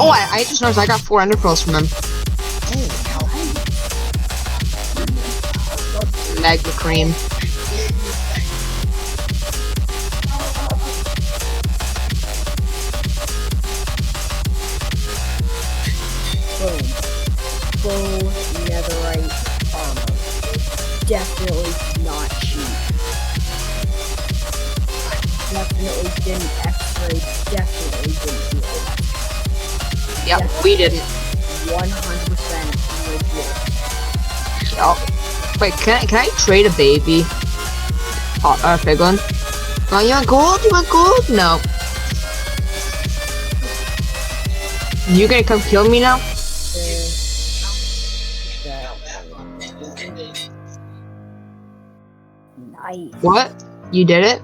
Oh, I just noticed I got 4 ender pearls from him. Magma cream. Boom. Full netherite armor. Definitely not cheap. Definitely didn't x-ray. Definitely didn't do it. Yep, we didn't. 100% legit. Oh. Wait, can I trade a baby? Oh, big one. Oh, you want gold? You want gold? No. You gonna come kill me now? Nice. What? You did it?